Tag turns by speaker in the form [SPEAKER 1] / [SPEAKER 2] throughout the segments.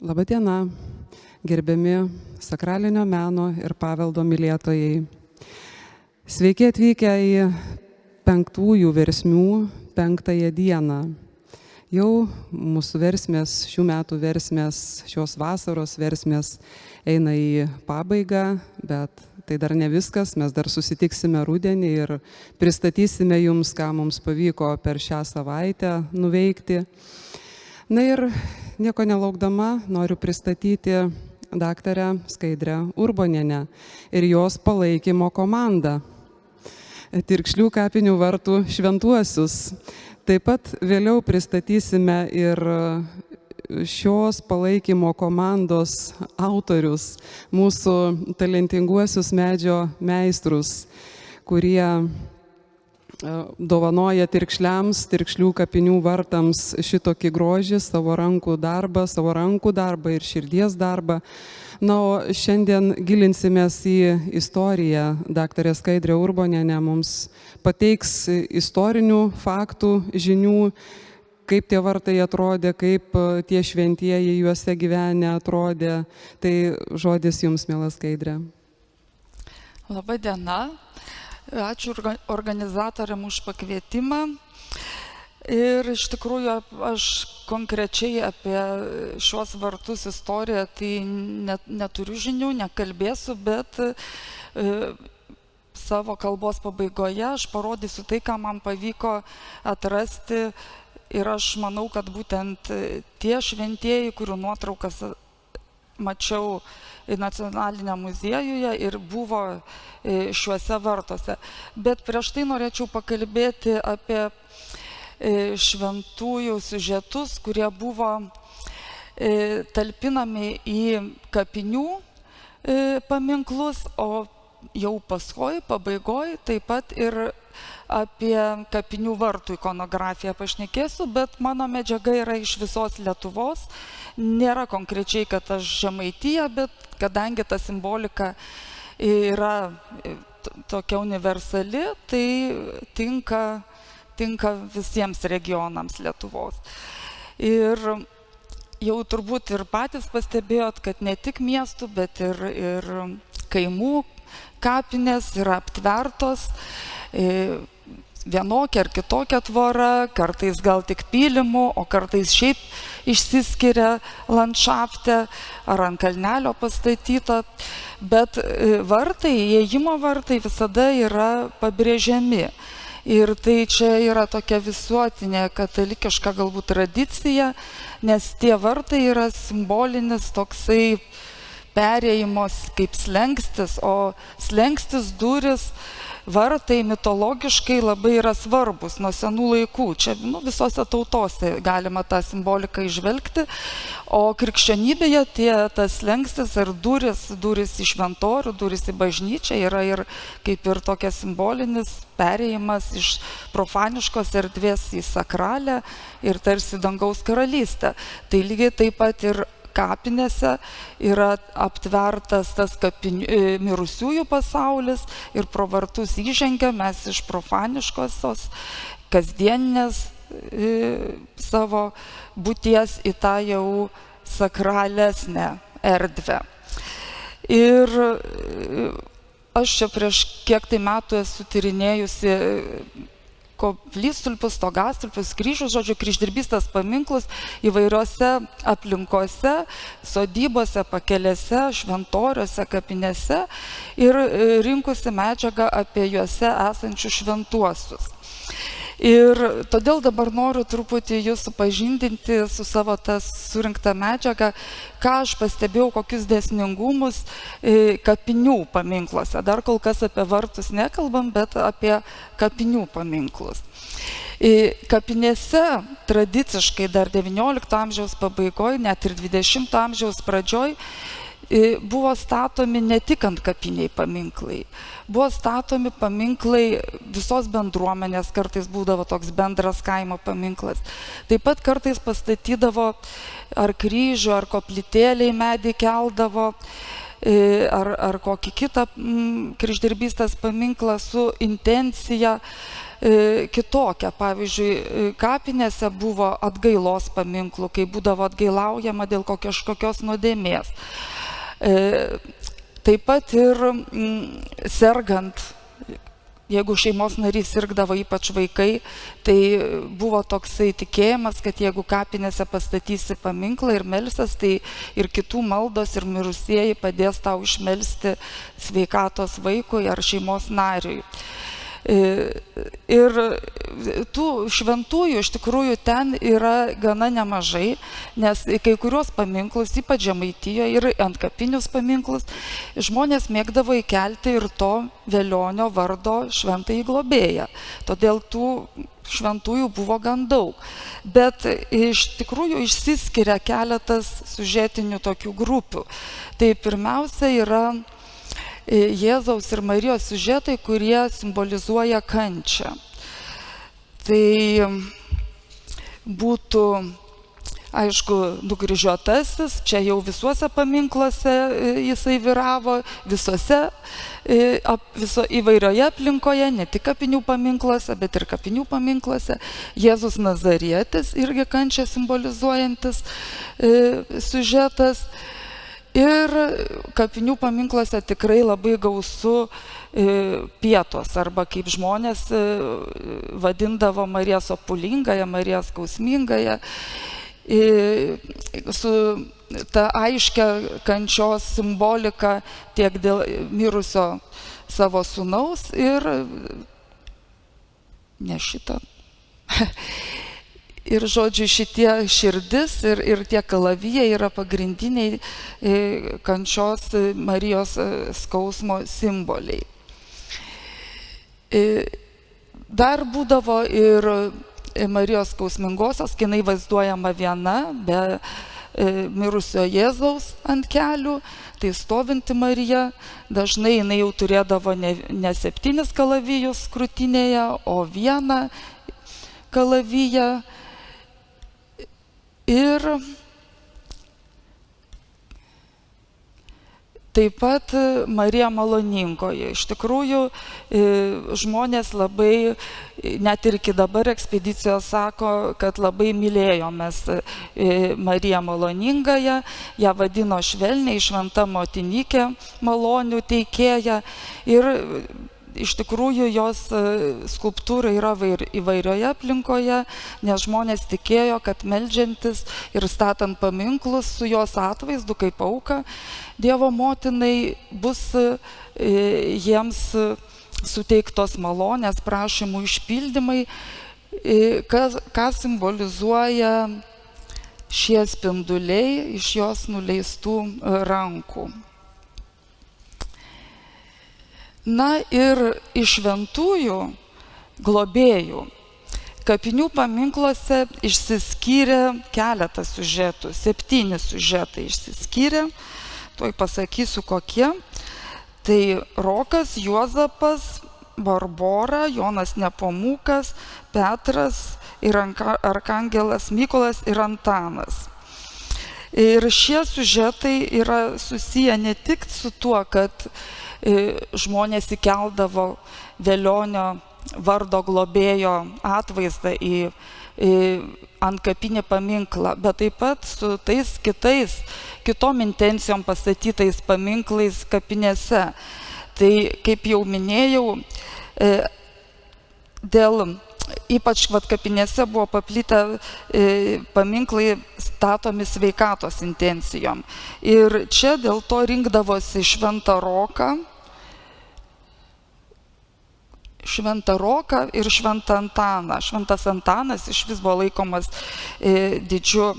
[SPEAKER 1] Labadiena, gerbiami sakralinio meno ir paveldo mylėtojai. Sveiki atvykę į 5 versmių 5 dieną. Jau mūsų versmės, šių metų versmės, šios vasaros versmės eina į pabaigą, bet tai dar ne viskas, mes dar susitiksime rudenį ir pristatysime jums, ką mums pavyko per šią savaitę nuveikti. Na ir nieko nelaukdama noriu pristatyti daktarę Skaidrę Urbonienę ir jos palaikymo komandą. Tirkšlių kapinių vartų šventuosius. Taip pat vėliau pristatysime ir šios palaikymo komandos autorius, mūsų talentinguosius medžio meistrus, kurie dovanoja tirkšliams, tirkšlių kapinių vartams šitokį grožį, savo rankų darbą ir širdies darbą. Na, o šiandien gilinsimės į istoriją. Daktarė Skaidrė Urbonienė mums pateiks istorinių faktų, žinių, kaip tie vartai atrodė, kaip tie šventieji juose gyvenę atrodė. Tai žodis jums, miela Skaidrė.
[SPEAKER 2] Labą dieną. Ačiū organizatoriam už pakvietimą. Ir iš tikrųjų aš konkrečiai apie šios vartus istoriją tai neturiu žinių, nekalbėsiu, bet savo kalbos pabaigoje aš parodysiu tai, ką man pavyko atrasti. Ir aš manau, kad būtent tie šventieji, kurių nuotraukas mačiau Nacionaliniam muziejuje ir buvo šiuose vartuose. Bet prieš tai norėčiau pakalbėti apie šventųjų siužetus, kurie buvo talpinami į kapinių paminklus, o jau paskui, pabaigoj, taip pat ir apie kapinių vartų ikonografiją pašnekėsiu, bet mano medžiaga yra iš visos Lietuvos. Nėra konkrečiai, kad aš Žemaitija, bet kadangi ta simbolika yra tokia universali, tai tinka visiems regionams Lietuvos. Ir jau turbūt ir patys pastebėjot, kad ne tik miestų, bet ir kaimų kapinės yra aptvertos vienokia ar kitokia tvora, kartais gal tik pylimu, o kartais šiaip išsiskiria landšafte ar ant kalnelio pastatyta. Bet vartai, įėjimo vartai visada yra pabrėžiami. Ir tai čia yra tokia visuotinė katalikiška galbūt tradicija, nes tie vartai yra simbolinis toksai perėjimos kaip slenkstis, o slenkstis, durys, vartai mitologiškai labai yra svarbus nuo senų laikų. Čia visose tautose galima tą simboliką įžvelgti, o krikščionybėje tas slenkstis ar durys į šventorių, durys į bažnyčią yra ir kaip ir tokia simbolinis perėjimas iš profaniškos erdvės į sakralę ir tarsi dangaus karalystę. Tai lygiai taip pat ir kapinėse yra aptvertas tas mirusiųjų pasaulis ir pro vartus įžengia mes iš profaniškosios kasdieninės savo būties į tą jau sakralesnę erdvę. Ir aš čia prieš kiek tai metų esu tyrinėjusi koplytstulpius, stogastulpius, kryžius, žodžiu, kryždirbystės paminklus įvairiose aplinkose, sodybose, pakelėse, šventoriuose, kapinėse ir rinkusi medžiagą apie juose esančius šventuosius. Ir todėl dabar noriu truputį jūs supažindinti su savo tas surinkta medžiaga, ką aš pastebėjau, kokius dėsningumus kapinių paminkluose. Dar kol kas apie vartus nekalbam, bet apie kapinių paminklus. Kapinėse tradiciškai dar 19 amžiaus pabaigoje, net ir 20 amžiaus pradžioj, buvo statomi ne tik ant kapiniai paminklai. Buvo statomi paminklai visos bendruomenės, kartais būdavo toks bendras kaimo paminklas. Taip pat kartais pastatydavo ar kryžių, ar koplytėlę į medį keldavo. ar kokį kitą kryždirbystės paminklą su intencija kitokia. Pavyzdžiui, kapinėse buvo atgailos paminklų, kai būdavo atgailaujama dėl kažkokios nuodėmės. Taip pat ir sergant, jeigu šeimos narys sirgdavo, ypač vaikai, tai buvo toksai tikėjimas, kad jeigu kapinėse pastatysi paminklą ir melsies, tai ir kitų maldos ir mirusieji padės tau išmelsti sveikatos vaikui ar šeimos nariui. Ir tų šventųjų iš tikrųjų ten yra gana nemažai, nes kai kurios paminklus, ypač Žemaitijoje ir antkapinius paminklus, žmonės mėgdavo įkelti ir to velionio vardo šventąjį globėją. Todėl tų šventųjų buvo gan daug. Bet iš tikrųjų išsiskiria keletas siužetinių tokių grupių. Tai pirmiausia yra Jėzaus ir Marijos siužetai, kurie simbolizuoja kančią. Tai būtų, aišku, nukryžiuotasis, čia jau visuose paminkluose jisai vyravo, įvairioje aplinkoje, ne tik kapinių paminkluose, bet ir kapinių paminkluose. Jėzus Nazarietis, irgi kančią simbolizuojantis siužetas. Ir kapinių paminkluose tikrai labai gausu pietos, arba kaip žmonės vadindavo Mariją sopulingąją, Mariją skausmingąją, su ta aiškia kančios simbolika tiek dėl mirusio savo sūnaus ir ne šitą. Ir žodžiu, šitie širdis ir tie kalavijai yra pagrindiniai kančios Marijos skausmo simboliai. Dar būdavo ir Marijos skausmingosios, kai jinai vaizduojama viena, be mirusio Jėzaus ant kelių, tai stovinti Marija, dažnai jinai jau turėdavo ne 7 kalavijus krūtinėje, o 1 kalaviją. Ir taip pat Marija Maloningoji. Iš tikrųjų, žmonės labai, net ir iki dabar ekspedicijos sako, kad labai mylėjomės Mariją Maloningąją, ją vadino švelniai šventa motinykė, malonių teikėja. Ir iš tikrųjų jos skulptūra yra įvairioje aplinkoje, nes žmonės tikėjo, kad meldžiantis ir statant paminklus su jos atvaizdu kaip auka Dievo motinai bus jiems suteiktos malonės, prašymų išpildymai, ką simbolizuoja šie spinduliai iš jos nuleistų rankų. Na ir iš šventųjų globėjų kapinių paminkluose išsiskyrė keletas siužetų, 7 siužetai išsiskyrė, tuoj pasakysiu kokie. Tai Rokas, Juozapas, Barbora, Jonas Nepomūkas, Petras ir arkangelas Mykolas ir Antanas. Ir šie siužetai yra susiję ne tik su tuo, kad žmonės įkeldavo velionio vardo globėjo atvaizdą į antkapinį paminklą, bet taip pat su tais kitom intencijom pastatytais paminklais kapinėse. Tai, kaip jau minėjau, ypač kapinėse buvo paplitę paminklai statomi sveikatos intencijom. Ir čia dėl to rinkdavosi Šventą Roką ir Šventą Antaną. Šventas Antanas iš vis buvo laikomas didžiu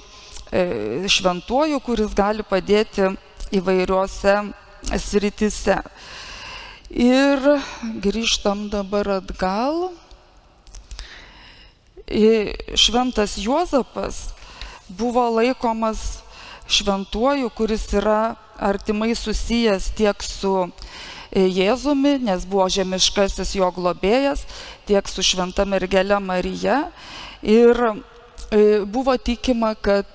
[SPEAKER 2] šventuoju, kuris gali padėti įvairiuose srityse. Ir grįžtam dabar atgal. Šventas Juozapas buvo laikomas šventuoju, kuris yra artimai susijęs tiek su Jėzumi, nes buvo žemiškasis jo globėjas, tiek su šventa mergele Marija. Ir buvo tikima, kad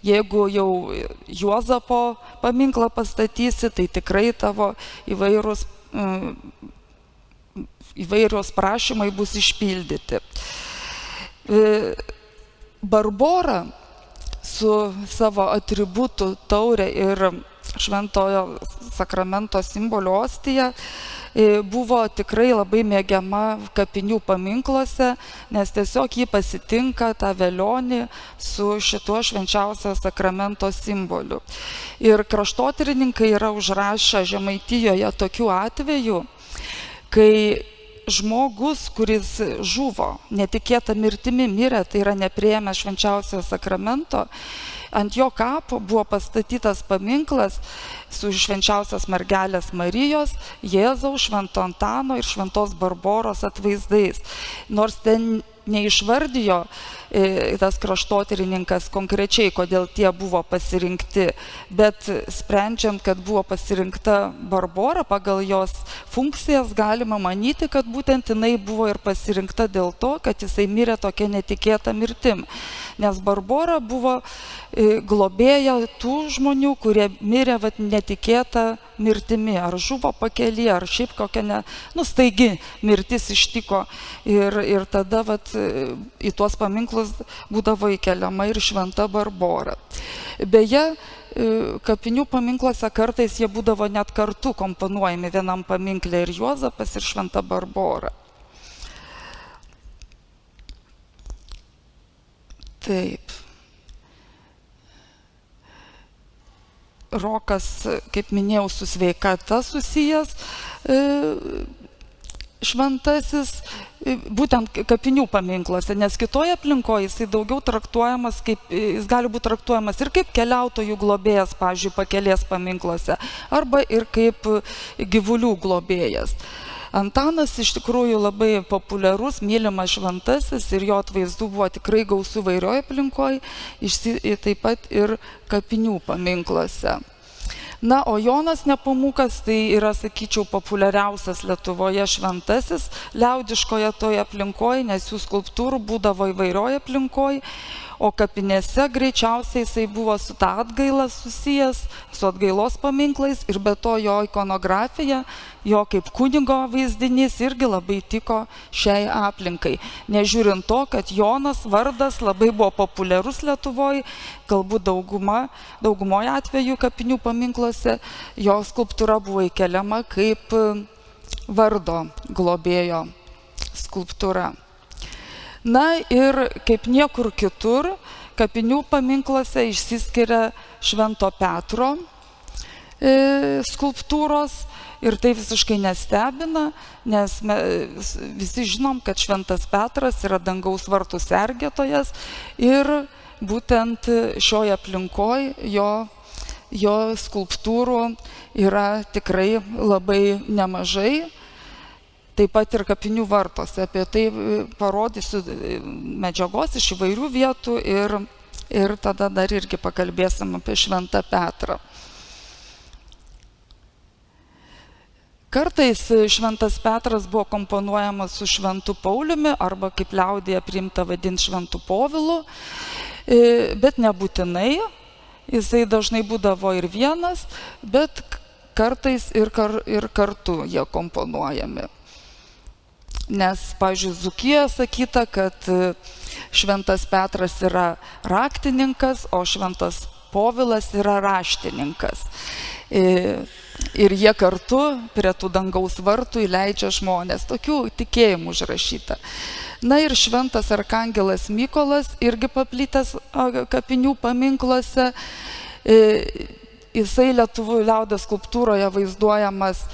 [SPEAKER 2] Jeigu jau Juozapo paminklą pastatysi, tai tikrai tavo įvairios prašymai bus išpildyti. Barbora su savo atributų taurė ir šventojo sakramento simboliu ostija buvo tikrai labai mėgiama kapinių paminkluose, nes tiesiog jį pasitinka tą velionį su šituo švenčiausio sakramento simboliu. Ir kraštotyrininkai yra užrašę Žemaitijoje tokių atvejų, kai žmogus, kuris žuvo, netikėta mirtimi mirė, tai yra nepriėmęs švenčiausio sakramento, ant jo kapo buvo pastatytas paminklas su švenčiausios mergelės Marijos, Jėzaus, Švento Antano ir Šventos Barboros atvaizdais. Nors ten neišvardijo tas kraštotyrininkas konkrečiai, kodėl tie buvo pasirinkti, bet sprendžiant, kad buvo pasirinkta Barbora pagal jos funkcijas, galima manyti, kad būtent jinai buvo ir pasirinkta dėl to, kad jisai mirė tokia netikėta mirtim. Nes Barbora buvo globėja tų žmonių, kurie mirė netikėta mirtimi, ar žuvo pakely, ar šiaip kokia staigi mirtis ištiko. Ir tada į tuos paminklus būdavo įkeliama ir šventa Barbora. Beje, kapinių paminkluose kartais jie būdavo net kartu komponuojami vienam paminkle, ir Juozapas, ir šventa Barbora. Taip. Rokas, kaip minėjau, su sveikata susijęs šventasis, būtent kapinių paminkluose, nes kitoje aplinkoje jisai daugiau traktuojamas jis gali būti traktuojamas ir kaip keliautojų globėjas, pavyzdžiui, Pakelės paminkluose, arba ir kaip gyvulių globėjas. Antanas iš tikrųjų labai populiarus, mylimas šventasis, ir jo atvaizdų buvo tikrai gausu įvairioje aplinkoje, taip pat ir kapinių paminkluose. Na, o Jonas Nepomukas tai yra, sakyčiau, populiariausias Lietuvoje šventasis liaudiškoje toje aplinkoje, nes jų skulptūrų būdavo įvairioje aplinkoje, o kapinėse greičiausiai jisai buvo su ta atgaila susijęs, su atgailos paminklais, ir be to jo ikonografija, jo kaip kunigo vaizdinys irgi labai tiko šiai aplinkai. Nežiūrint to, kad Jonas vardas labai buvo populiarus Lietuvoje, galbūt daugumoje atveju kapinių paminkluose jo skulptūra buvo įkeliama kaip vardo globėjo skulptūra. Na ir kaip niekur kitur, kapinių paminkluose išsiskiria Švento Petro skulptūros, ir tai visiškai nestebina, nes visi žinom, kad Šventas Petras yra dangaus vartų sergėtojas, ir būtent šioje aplinkoje jo skulptūrų yra tikrai labai nemažai. Taip pat ir kapinių vartuose. Apie tai parodysiu medžiagos iš įvairių vietų, ir tada dar irgi pakalbėsim apie Šventą Petrą. Kartais Šventas Petras buvo komponuojamas su Šventu Pauliumi, arba kaip liaudyje priimta vadinti Šventu Povilu, bet nebūtinai. Jisai dažnai būdavo ir vienas, bet kartais ir kartu jie komponuojami. Nes, pavyzdžiui, Dzūkijoje sakyta, kad Šventas Petras yra raktininkas, o Šventas Povilas yra raštininkas. Ir jie kartu prie tų dangaus vartų įleidžia žmonės. Tokių tikėjimų užrašyta. Na ir Šventas Arkangelas Mykolas, irgi paplitęs kapinių paminkluose. Jisai Lietuvų liaudies skulptūroje vaizduojamas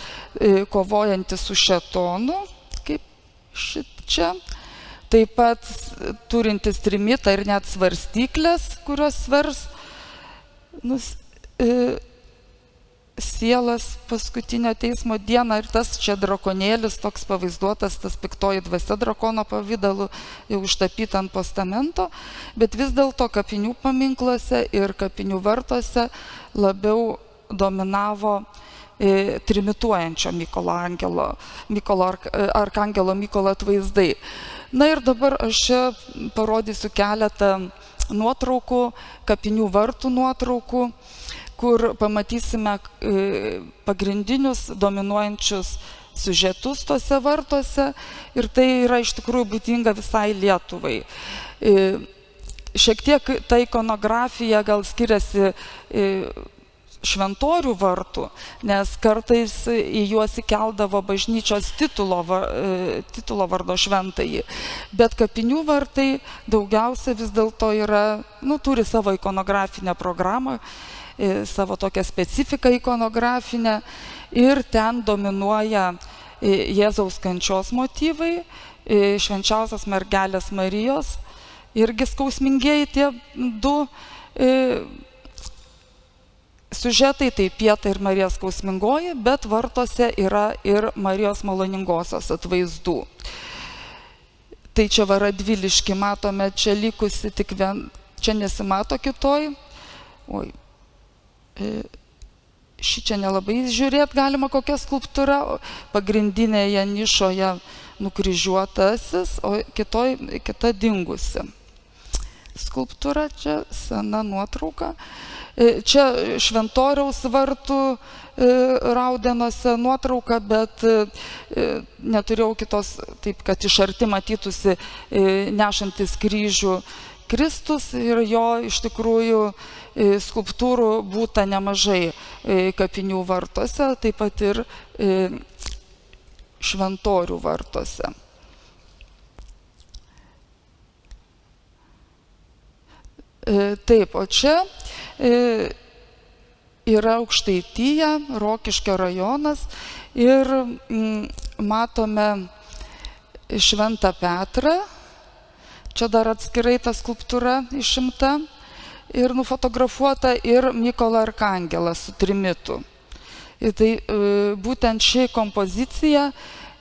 [SPEAKER 2] kovojantis su šėtonu, čia, taip pat turintis trimitą ir net svarstyklės, kurios svers sielas paskutinio teismo dieną, ir tas čia drakonėlis toks pavaizduotas, tas piktoji dvasia drakono pavidalu, jau užtapyta ant postamento, bet vis dėlto kapinių paminkluose ir kapinių vartuose labiau dominavo trimituojančio Arkangelo Mykolo atvaizdai. Na ir dabar aš čia parodysiu keletą nuotraukų, kapinių vartų nuotraukų, kur pamatysime pagrindinius dominuojančius siužetus tose vartuose ir tai yra iš tikrųjų būdinga visai Lietuvai. Šiek tiek ta ikonografija gal skiriasi šventorių vartų, nes kartais į juos įkeldavo bažnyčios titulo vardo šventąjį. Bet kapinių vartai daugiausia vis dėlto turi savo ikonografinę programą, savo tokią specifiką ikonografinę ir ten dominuoja Jėzaus kančios motyvai, švenčiausios mergelės Marijos, irgi skausmingieji tie du siužetai, tai Pieta ir Marija skausmingoji, bet vartuose yra ir Marijos maloningosios atvaizdų. Tai čia va Radvilišky matome, čia likusi tik čia nesimato kitoj. Oi, čia nelabai žiūrėt galima kokia skulptūra, pagrindinėje nišoje nukryžiuotasis, o kita dingusi. Skulptūra, čia sena nuotrauka. Čia šventoriaus vartų Raudenose nuotrauka, bet neturėjau kitos, taip kad iš arti matytųsi nešantis kryžių Kristus ir jo iš tikrųjų skulptūrų būta nemažai kapinių vartuose, taip pat ir šventorių vartuose. Taip, o čia yra Aukštaitija, Rokiškio rajonas ir matome Šventą Petrą, čia dar atskirai ta skulptūra išimta ir nufotografuota ir Mykolą Arkangelą su trimitu. Ir tai būtent ši kompozicija,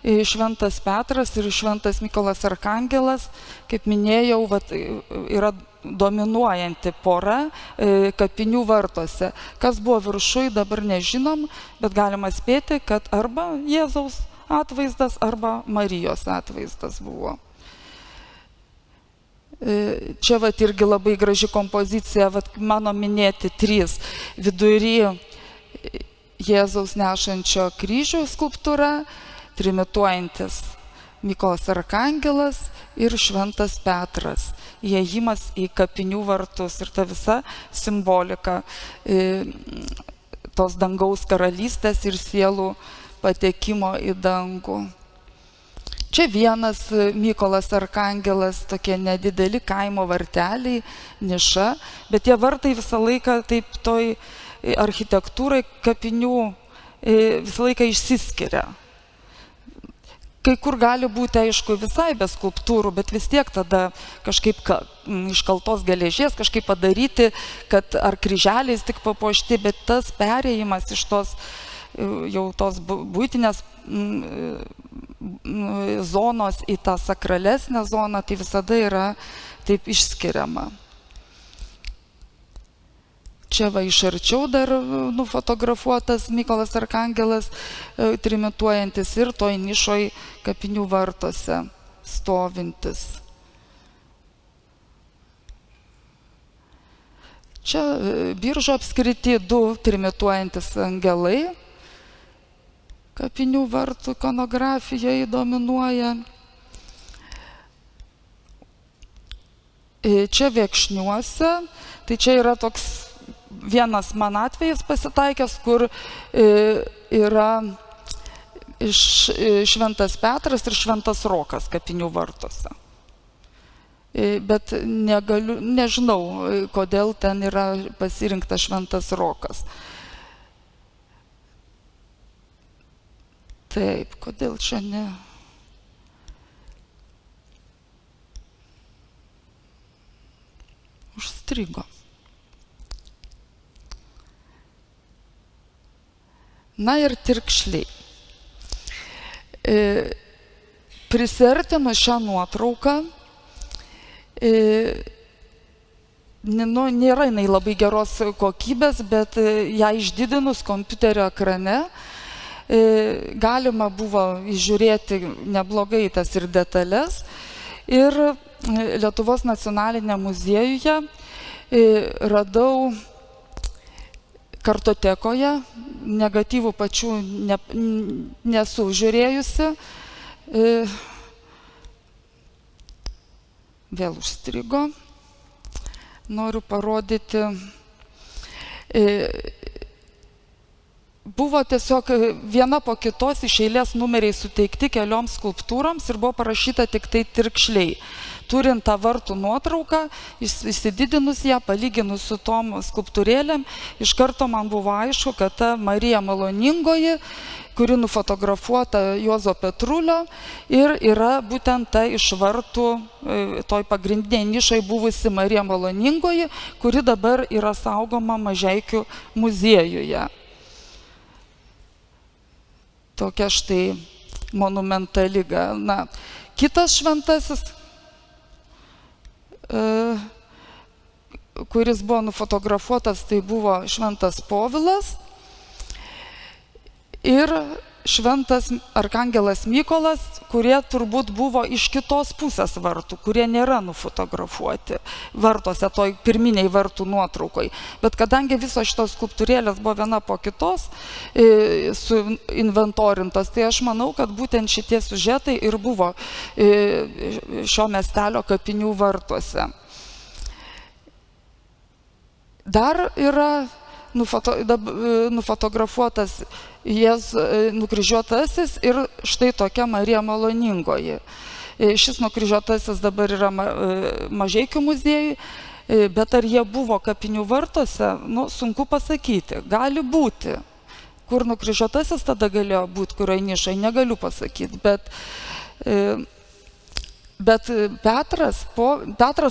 [SPEAKER 2] Šventas Petras ir Šventas Mykolas Arkangelas, kaip minėjau, yra dominuojanti pora kapinių vartuose. Kas buvo viršuj, dabar nežinom, bet galima spėti, kad arba Jėzaus atvaizdas, arba Marijos atvaizdas buvo. Čia irgi labai graži kompozicija, mano minėti trys. Vidury Jėzaus nešančio kryžių skulptūra, trimituojantis Mykolas Arkangelas ir Šventas Petras. Įėjimas į kapinių vartus ir ta visa simbolika tos dangaus karalystės ir sielų patekimo į dangų. Čia vienas Mykolas Arkangelas, tokie nedideli kaimo varteliai, niša, bet tie vartai visą laiką taip toj architektūrai kapinių visą laiką išsiskiria. Kai kur gali būti, aišku, visai be skulptūrų, bet vis tiek tada kažkaip iš kaltos geležies kažkaip padaryti, kad ar kryželiais tik papuošti, bet tas perėjimas iš tos jau tos buitinės zonos į tą sakralesnę zoną, tai visada yra taip išskiriama. Čia iš arčiau dar nufotografuotas Mykolas Arkangelas, trimituojantis ir toj nišoj kapinių vartuose stovintis. Čia Biržų apskrity du trimituojantis angelai, kapinių vartų ikonografijoje dominuoja. Čia Viekšniuose, tai čia yra toks vienas man atvejis pasitaikęs, kur yra Šventas Petras ir Šventas Rokas kapinių vartuose. Bet nežinau, kodėl ten yra pasirinktas Šventas Rokas. Taip, kodėl čia ne? Užstrigo. Na ir tirkšliai. Prisiartinus šią nuotrauką, nėra jinai labai geros kokybės, bet ją išdidinus kompiuterio ekrane galima buvo įžiūrėti neblogai tas ir detalės. Ir Lietuvos nacionaliniam muziejuje radau kartotekoje, negatyvų pačių nesu žiūrėjusi. Vėl užstrigo. Noriu parodyti. Buvo tiesiog viena po kitos iš eilės numeriai suteikti kelioms skulptūroms ir buvo parašyta tik tai tirkšliai. Turint tą vartų nuotrauką, įsididinus ją, palyginus su tom skulptūrėlėm, iš karto man buvo aišku, kad ta Marija Maloningoji, kuri nufotografuota Juozo Petrulio ir yra būtent ta iš vartų, toj pagrindiniai nišai buvusi Marija Maloningoji, kuri dabar yra saugoma Mažeikių muziejuje. Tokia štai monumentali. Na, kitas šventasis, kuris buvo nufotografuotas, tai buvo Šventas Povilas ir Šventas Arkangelas Mykolas, kurie turbūt buvo iš kitos pusės vartų, kurie nėra nufotografuoti vartuose, toj pirminiai vartų nuotraukoj. Bet kadangi visos šitos skulptūrėlės buvo viena po kitos suinventorintos, tai aš manau, kad būtent šitie siužetai ir buvo šio miestelio kapinių vartuose. Dar yra nufotografuotas nukryžiuotasis ir štai tokia Marija Maloningoji. Šis nukryžiuotasis dabar yra Mažeikių muziejui, bet ar jie buvo kapinių vartuose, sunku pasakyti. Gali būti. Kur nukryžiuotasis tada galėjo būti, kurioje nišai, negaliu pasakyti. Bet Petras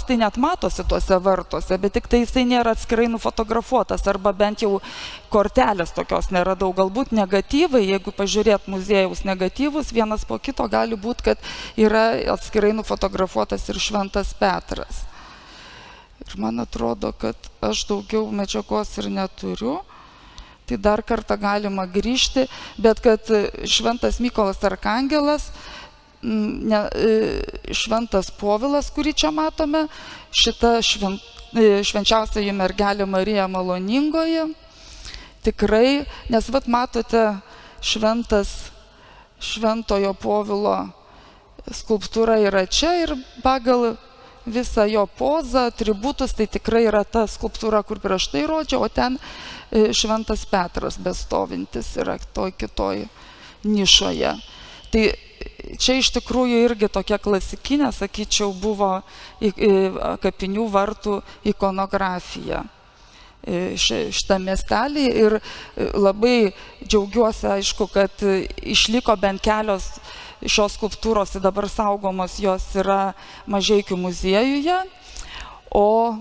[SPEAKER 2] tai net matosi tuose vartuose, bet tik tai jisai nėra atskirai nufotografuotas, arba bent jau kortelės tokios neradau. Galbūt negatyvai, jeigu pažiūrėt muziejaus negatyvus, vienas po kito gali būti, kad yra atskirai nufotografuotas ir Šventas Petras. Ir man atrodo, kad aš daugiau medžiagos ir neturiu. Tai dar kartą galima grįžti, bet kad Šventas Mykolas Arkangelas, Šventas Povilas, kurį čia matome, šita švenčiausioji mergelė Marija Maloningoji, tikrai, nes vat matote Šventojo Povilo skulptūra yra čia ir pagal visą jo pozą, atributus, tai tikrai yra ta skulptūra, kur prieš tai rodžiau, o ten Šventas Petras bestovintis yra toj kitoj nišoje. Tai čia iš tikrųjų irgi tokia klasikinė, sakyčiau, buvo kapinių vartų ikonografija šitą miestelį ir labai džiaugiuosi, aišku, kad išliko bent kelios šios skulptūros, dabar saugomos jos yra Mažeikių muziejuje. O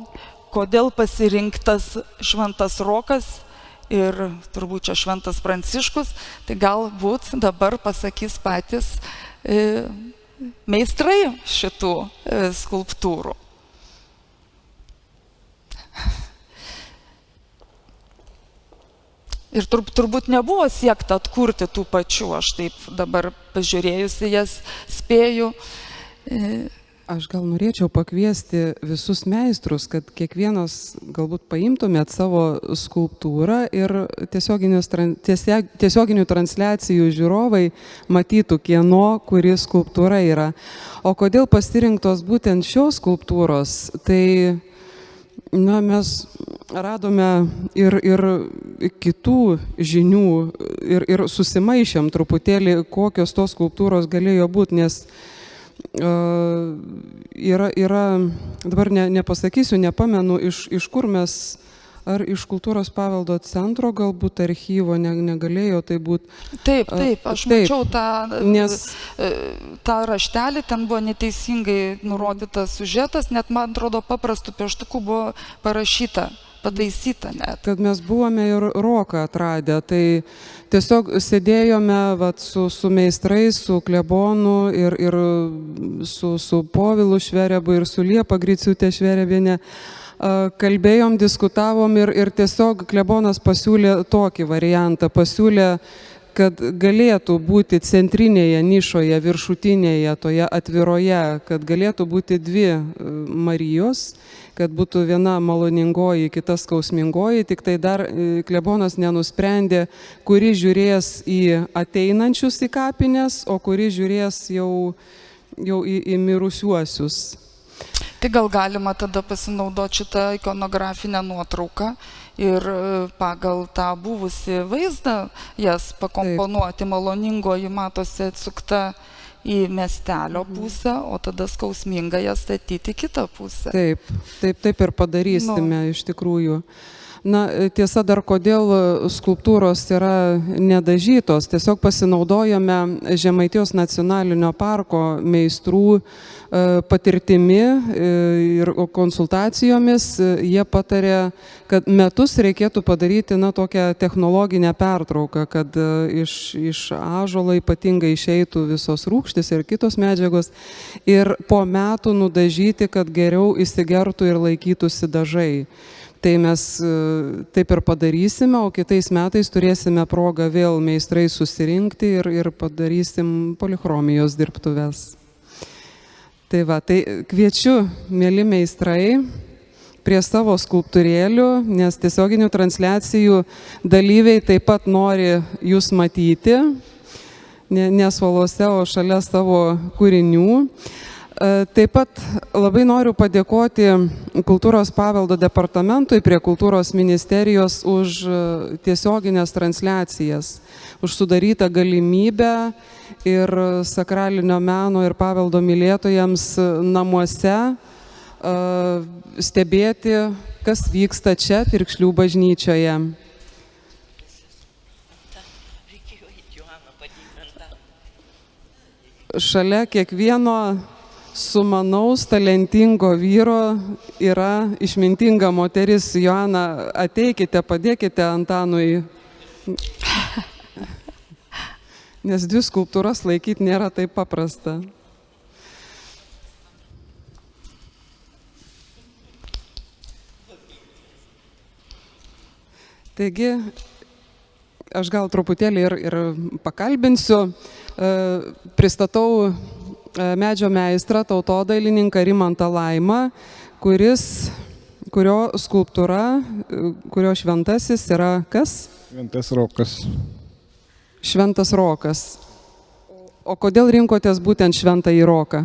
[SPEAKER 2] kodėl pasirinktas Šventas Rokas ir turbūt čia Šventas Pranciškus, tai galbūt dabar pasakys patys meistrai šitų skulptūrų. Ir turbūt nebuvo siekta atkurti tų pačių, aš taip dabar pažiūrėjusi jas spėju.
[SPEAKER 1] Aš gal norėčiau pakviesti visus meistrus, kad kiekvienas galbūt paimtumėt savo skulptūrą ir tiesioginių transliacijų žiūrovai matytų, kieno kuri skulptūra yra. O kodėl pasirinktos būtent šios skulptūros, tai mes radome ir kitų žinių ir susimaišėm truputėlį, kokios tos skulptūros galėjo būti, nes yra, dabar nepasakysiu, nepamenu, iš kur mes, ar iš Kultūros paveldo centro, galbūt archyvo, negalėjo tai būti.
[SPEAKER 2] Taip, aš mačiau tą raštelį, ten buvo neteisingai nurodytas siužetas, net man atrodo paprastų pieštukų buvo parašyta, pataisyta net.
[SPEAKER 1] Kad mes buvome ir roką atradę, tai tiesiog sėdėjome su meistrais, su klebonu ir su Povilu Šverebu ir su Liepa Griciūtė Šverebienė. Kalbėjom, diskutavom ir tiesiog klebonas pasiūlė tokį variantą, pasiūlė kad galėtų būti centrinėje nišoje, viršutinėje, toje atviroje, kad galėtų būti dvi Marijos, kad būtų viena maloningoji, kita skausmingoji, tik tai dar klebonas nenusprendė, kuri žiūrės į ateinančius į kapines, o kuri žiūrės jau į mirusiuosius.
[SPEAKER 2] Tai gal galima tada pasinaudoti šitą ikonografinę nuotrauką ir pagal tą buvusį vaizdą jas pakomponuoti. Maloningoji matosi atsukta į miestelio pusę, o tada skausminga ją statyti į kitą pusę.
[SPEAKER 1] Taip ir padarysime iš tikrųjų. Na, tiesa, dar kodėl skulptūros yra nedažytos, tiesiog pasinaudojame Žemaitijos nacionalinio parko meistrų patirtimi ir konsultacijomis. Jie patarė, kad metus reikėtų padaryti tokią technologinę pertrauką, kad iš ąžuolo ypatingai išeitų visos rūgštys ir kitos medžiagos ir po metų nudažyti, kad geriau įsigertų ir laikytųsi dažai. Tai mes taip ir padarysime, o kitais metais turėsime progą vėl meistrai susirinkti ir padarysim polichromijos dirbtuves. Tai kviečiu, mėly meistrai, prie savo skulptūrėlių, nes tiesioginių transliacijų dalyviai taip pat nori jūs matyti, ne suoluose, o šalia savo kūrinių. Taip pat labai noriu padėkoti Kultūros paveldo departamentui prie Kultūros ministerijos už tiesioginės transliacijas, už sudarytą galimybę ir sakralinio meno ir paveldo mylėtojams namuose stebėti, kas vyksta čia Pirkšlių bažnyčioje. Šalia kiekvieno sumanaus, talentingo vyro yra išmintinga moteris. Joana, ateikite, padėkite Antanui. Nes dvi skulptūras laikyti nėra taip paprasta. Taigi, aš gal truputėlį ir pakalbinsiu. Pristatau medžio meistrą, tautodailininką Rimantą Laimą, kurio skulptūra, kurio šventasis yra kas?
[SPEAKER 3] Šventas Rokas.
[SPEAKER 1] Šventas Rokas. O kodėl rinkotės būtent Šventąjį Roką?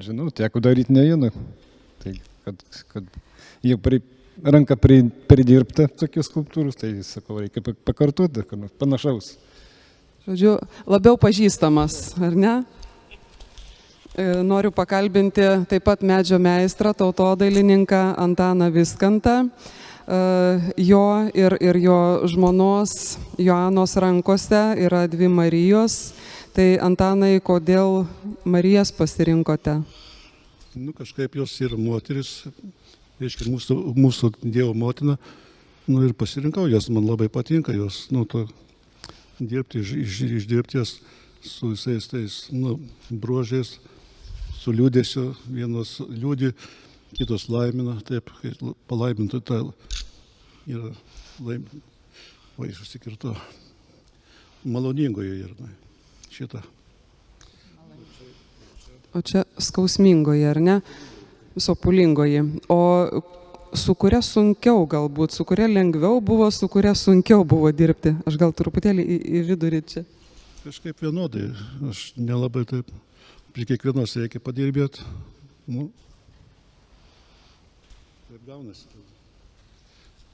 [SPEAKER 3] Žinau, teko daryti ne vieną. Tai kad jau ranka pridirbta tokius skulptūrus, tai sakau, reikia pakartoti, panašaus.
[SPEAKER 1] Žodžiu, labiau pažįstamas, ar ne? Noriu pakalbinti taip pat medžio meistrą, tautodailininką Antaną Viskantą. Jo ir jo žmonos Joanos rankose yra dvi Marijos. Tai Antanai, kodėl Marijas pasirinkote?
[SPEAKER 4] Kažkaip jos yra moteris, reiškia mūsų Dievo motina. Ir pasirinkau jas, man labai patinka jos, dirbti, išdirbti jas su visais tais bruožais, su liūdėsiu, vienos liūdį, kitos laimina, taip, kai palaimintų tą yra susikirto maloningoje ir šitą.
[SPEAKER 1] O čia skausmingoji, ar ne? Sopulingoji. O su kuria sunkiau galbūt, su kuria lengviau buvo, su kuria sunkiau buvo dirbti? Aš gal truputėlį į vidurį čia.
[SPEAKER 4] Kažkaip vienodai, aš nelabai taip. Prie kiekvienos reikia padirbėti. Taip gaunasi.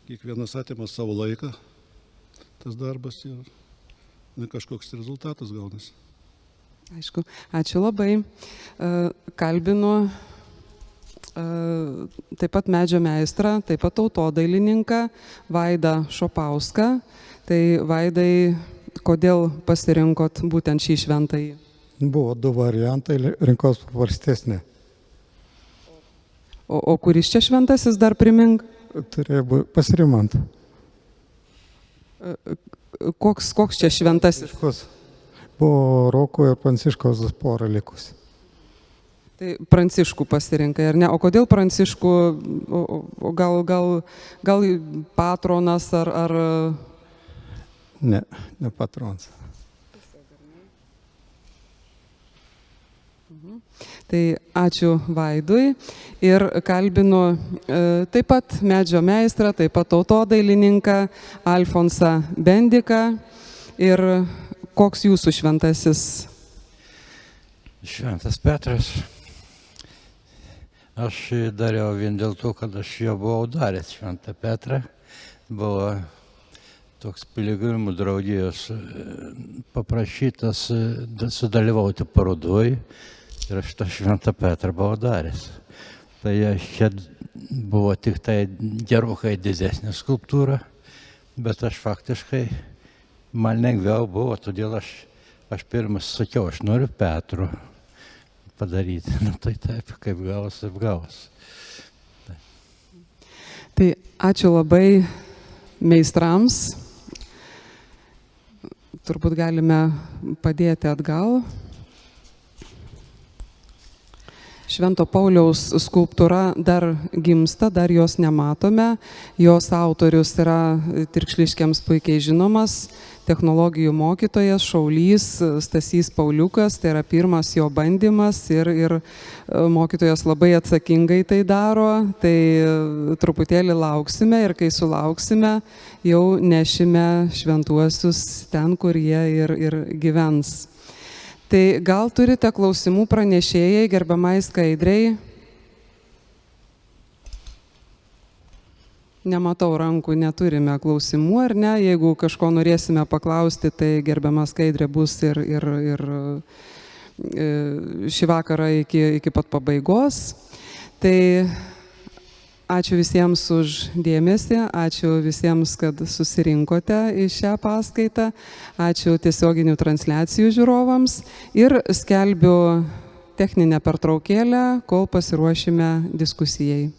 [SPEAKER 4] Kiekvienas atima savo laiką, tas darbas ir kažkoks rezultatas gaunasi.
[SPEAKER 1] Aišku, ačiū labai. Kalbinu taip pat medžio meistrą, taip pat tautodailininką Vaidą Šopauską. Tai Vaidai, kodėl pasirinkot būtent šį šventąjį?
[SPEAKER 5] Buvo du variantai, rinkos paprastesnė.
[SPEAKER 1] O kuris čia šventasis dar primink?
[SPEAKER 5] Turėjo būti pasirimant.
[SPEAKER 1] Koks čia šventasis?
[SPEAKER 5] Buvo Roko ir Pranciškaus pora likusi.
[SPEAKER 1] Tai Pranciškų pasirinkai, ar ne? O kodėl Pranciškų, gal patronas ar...
[SPEAKER 5] Ne patrons.
[SPEAKER 1] Tai ačiū Vaidui ir kalbinu taip pat medžio meistrą, taip pat tautodailininką Alfonsą Bendiką. Ir koks jūsų šventasis?
[SPEAKER 6] Šventas Petras. Aš dariau vien dėl to, kad aš jo buvau daręs, Šventą Petrą. Buvo toks piligrimų draugijos paprašytas sudalyvauti parodoj ir aš tą Šventą Petrą buvau daręs. Tai čia buvo tik tai gerokai didesnė skulptūra, bet aš faktiškai, man lengviau buvo, todėl aš pirmas sakiau, aš noriu Petro padaryti. Tai taip, kaip gavos, taip gavos.
[SPEAKER 1] Tai ačiū labai meistrams. Turbūt galime padėti atgal. Švento Pauliaus skulptūra dar gimsta, dar jos nematome. Jos autorius yra Tirkšliškiams puikiai žinomas technologijų mokytojas, šaulys Stasys Pauliukas. Tai yra pirmas jo bandymas ir mokytojas labai atsakingai tai daro. Tai truputėlį lauksime ir kai sulauksime, jau nešime šventuosius ten, kur jie ir gyvens. Tai gal turite klausimų pranešėjai, gerbiamai Skaidrei? Nematau rankų, neturime klausimų, ar ne? Jeigu kažko norėsime paklausti, tai gerbiama Skaidrė bus ir šį vakarą iki pat pabaigos. Tai ačiū visiems už dėmesį, ačiū visiems, kad susirinkote į šią paskaitą, ačiū tiesioginių transliacijų žiūrovams ir skelbiu techninę pertraukėlę, kol pasiruošime diskusijai.